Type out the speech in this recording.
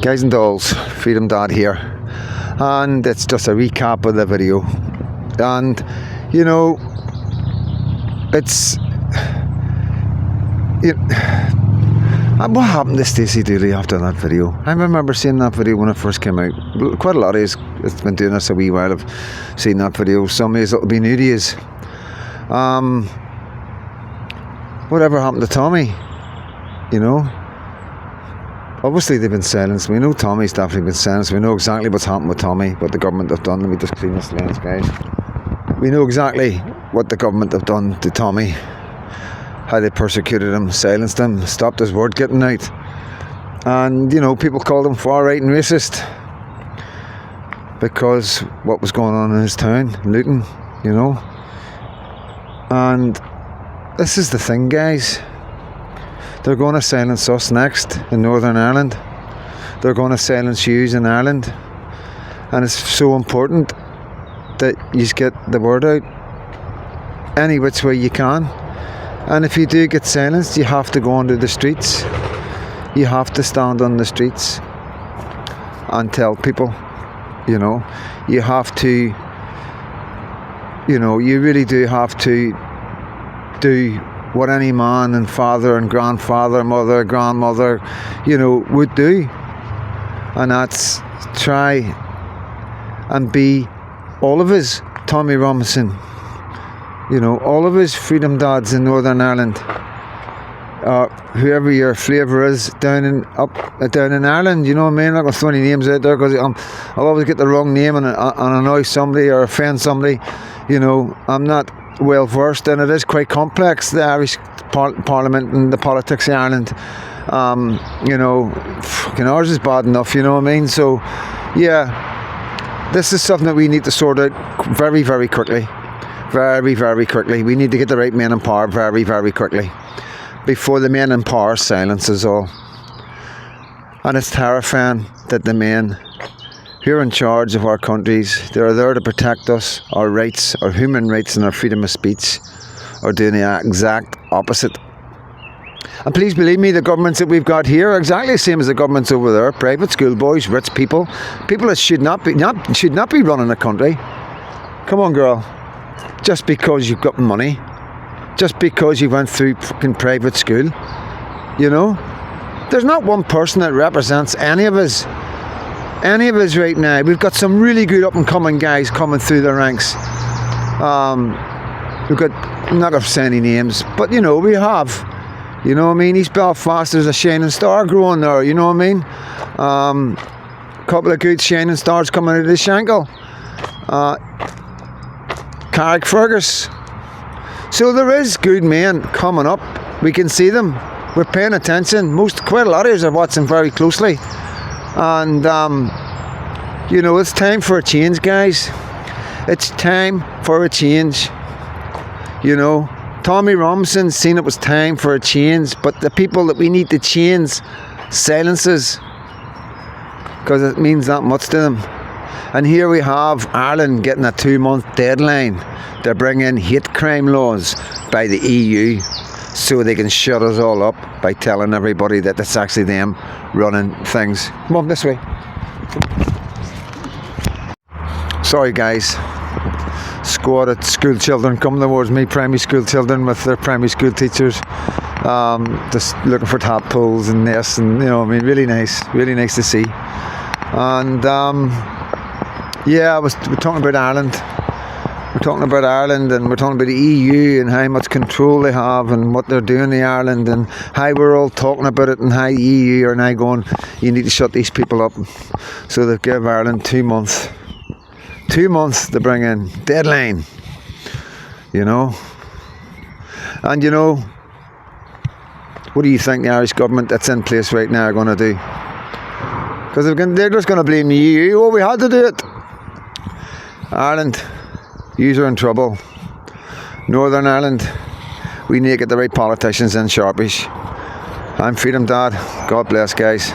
Guys and dolls, Freedom Dad here, and it's just a recap of the video. And you know, it's what happened to Stacey Dooley after that video? I remember seeing that video when it first came out. Quite a lot of you, it's been doing this a wee while, I've seen that video. Some of you it'll be new to you. Whatever happened to Tommy? You know, obviously they've been silenced. We know Tommy's definitely been silenced. We know exactly what's happened with Tommy, what the government have done. Let me just clean this lens, guys. We know exactly what the government have done to Tommy, how they persecuted him, silenced him, stopped his word getting out. And, you know, people called him far-right and racist because what was going on in his town, Luton, you know. And this is the thing, guys. They're going to silence us next in Northern Ireland. They're going to silence you in Ireland. And it's so important that you get the word out any which way you can. And if you do get silenced, you have to go onto the streets. You have to stand on the streets and tell people, you know. You have to, you know, you really do have to do what any man and father and grandfather, mother, grandmother, you know, would do. And that's try and be all of us, Tommy Robinson, you know, all of us Freedom Dads in Northern Ireland, whoever your flavour is down in Ireland, you know what I mean? I'm not going to throw any names out there because I'll always get the wrong name and annoy somebody or offend somebody. You know, I'm not well versed, and it is quite complex, the Irish Parliament and the politics of Ireland. You know, fucking ours is bad enough, you know what I mean? So yeah, this is something that we need to sort out very, very quickly. Very, very quickly. We need to get the right men in power very, very quickly before the men in power silence us all. And it's terrifying that the men who are in charge of our countries, they're there to protect us, our rights, our human rights and our freedom of speech, are doing the exact opposite. And please believe me, the governments that we've got here are exactly the same as the governments over there. Private schoolboys, rich people that should not be running the country. Come on, girl. Just because you've got money, just because you went through fucking private school, you know, there's not one person that represents any of us right now. We've got some really good up and coming guys coming through the ranks. We've got, I'm not going to say any names, but you know, we have, you know what I mean? East Belfast, there's a shining star growing there, you know what I mean? Couple of good shining stars coming out of the Shankill. Carrickfergus. So there is good men coming up. We can see them. We're paying attention. Quite a lot of us are watching very closely. And you know, it's time for a change, guys. It's time for a change. You know, Tommy Robinson seen it was time for a change, but the people that we need to change silences, because it means that much to them. And here we have Ireland getting a 2-month deadline to bring in hate crime laws by the EU so they can shut us all up by telling everybody that it's actually them running things. Come on, this way. Sorry, guys. Squad of school children coming towards me, primary school children with their primary school teachers. Just looking for tadpoles and nests, and you know, I mean, really nice to see. And yeah, we're talking about Ireland. We're talking about Ireland, and we're talking about the EU and how much control they have and what they're doing in Ireland, and how we're all talking about it, and how the EU are now going, you need to shut these people up. So they've given Ireland 2 months. 2 months to bring in deadline. You know. And you know, what do you think the Irish government that's in place right now are going to do? Because they're just going to blame the EU. Oh, we had to do it. Ireland, yous are in trouble. Northern Ireland, we need to get the right politicians in sharpish. I'm Freedom Dad. God bless, guys.